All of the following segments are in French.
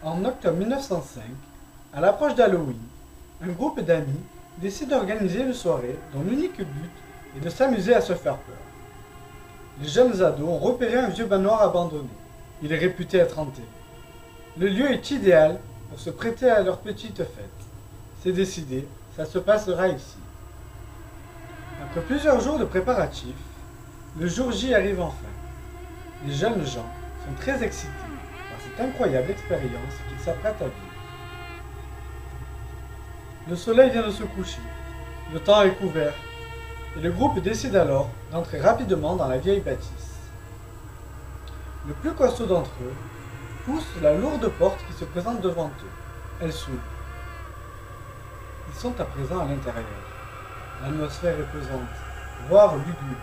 En octobre 1905, à l'approche d'Halloween, un groupe d'amis décide d'organiser une soirée dont l'unique but est de s'amuser à se faire peur. Les jeunes ados ont repéré un vieux manoir abandonné. Il est réputé être hanté. Le lieu est idéal pour se prêter à leur petite fête. C'est décidé, ça se passera ici. Après plusieurs jours de préparatifs, le jour J arrive enfin. Les jeunes gens sont très excités par cette incroyable expérience qu'ils s'apprêtent à vivre. Le soleil vient de se coucher, le temps est couvert, et le groupe décide alors d'entrer rapidement dans la vieille bâtisse. Le plus costaud d'entre eux pousse la lourde porte qui se présente devant eux. Elle s'ouvre. Ils sont à présent à l'intérieur. L'atmosphère est pesante, voire lugubre.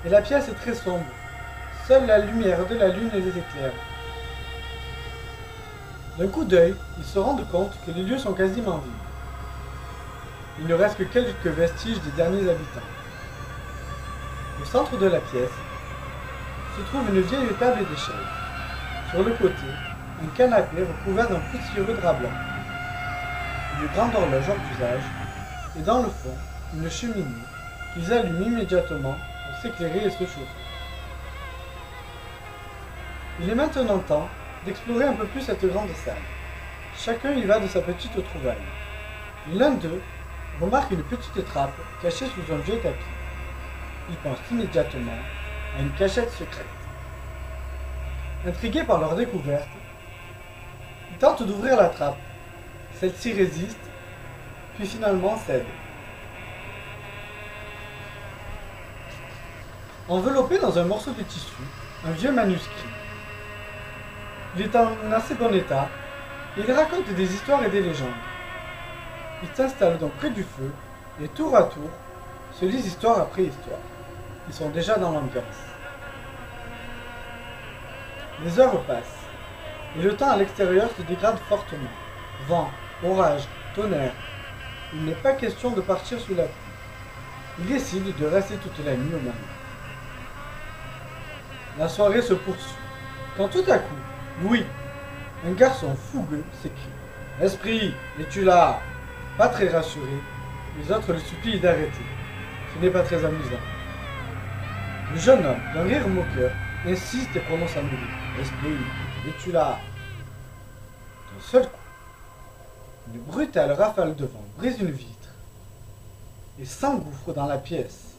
Et la pièce est très sombre. Seule la lumière de la lune les éclaire. D'un coup d'œil, ils se rendent compte que les lieux sont quasiment vides. Il ne reste que quelques vestiges des derniers habitants. Au centre de la pièce se trouve une vieille table et des chaises. Sur le côté, un canapé recouvert d'un poussiéreux drap blanc. Une grande horloge hors d'usage, et dans le fond, une cheminée qu'ils allument immédiatement pour s'éclairer et se chauffer. Il est maintenant temps d'explorer un peu plus cette grande salle. Chacun y va de sa petite trouvaille. L'un d'eux remarque une petite trappe cachée sous un vieux tapis. Il pense immédiatement à une cachette secrète. Intrigués par leur découverte, ils tentent d'ouvrir la trappe. Celle-ci résiste, puis finalement cède. Enveloppé dans un morceau de tissu, un vieux manuscrit. Il est en assez bon état, et il raconte des histoires et des légendes. Ils s'installent donc près du feu, et tour à tour, se lisent histoire après histoire. Ils sont déjà dans l'ambiance. Les heures passent, et le temps à l'extérieur se dégrade fortement. Vent, orage, tonnerre. Il n'est pas question de partir sous la pluie. Ils décident de rester toute la nuit au manoir. La soirée se poursuit, quand tout à coup, Louis, un garçon fougueux, s'écrie « Esprit, es-tu là ?» Pas très rassuré, les autres le supplient d'arrêter. Ce n'est pas très amusant. Le jeune homme, d'un rire moqueur, insiste et prononce à nouveau « Esprit, es-tu là ?» D'un seul coup, une brutale rafale de vent brise une vitre et s'engouffre dans la pièce.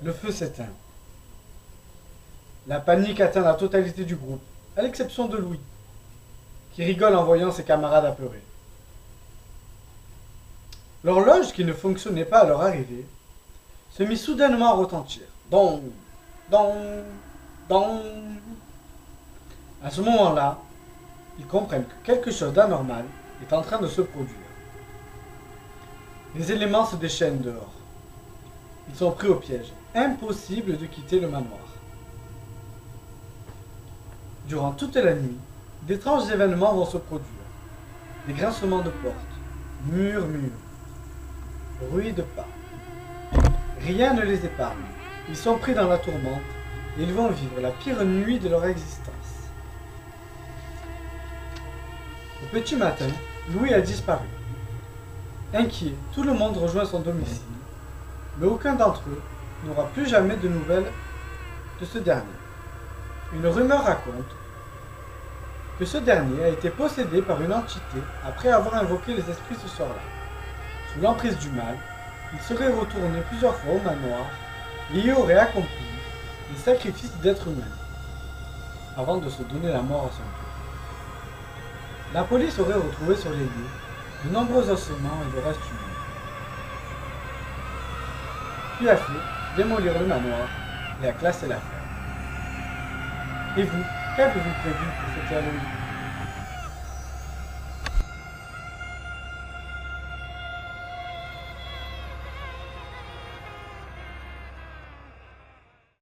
Le feu s'éteint. La panique atteint la totalité du groupe, à l'exception de Louis, qui rigole en voyant ses camarades apeurés. L'horloge, qui ne fonctionnait pas à leur arrivée, se mit soudainement à retentir. Dong, dong, dong. À ce moment-là, ils comprennent que quelque chose d'anormal est en train de se produire. Les éléments se déchaînent dehors. Ils sont pris au piège. Impossible de quitter le manoir. Durant toute la nuit, d'étranges événements vont se produire. Des grincements de portes, murmures, bruit de pas. Rien ne les épargne. Ils sont pris dans la tourmente et ils vont vivre la pire nuit de leur existence. Au petit matin, Louis a disparu. Inquiet, tout le monde rejoint son domicile, mais aucun d'entre eux n'aura plus jamais de nouvelles de ce dernier. Une rumeur raconte que ce dernier a été possédé par une entité après avoir invoqué les esprits ce soir-là. Sous l'emprise du mal, il serait retourné plusieurs fois au manoir et y aurait accompli des sacrifices d'êtres humains, avant de se donner la mort à son tour. La police aurait retrouvé sur les lieux de nombreux ossements et de restes humains. Puis a fait démolir le manoir et a classé l'affaire. Et vous, qu'avez-vous prévu pour cette Halloween ?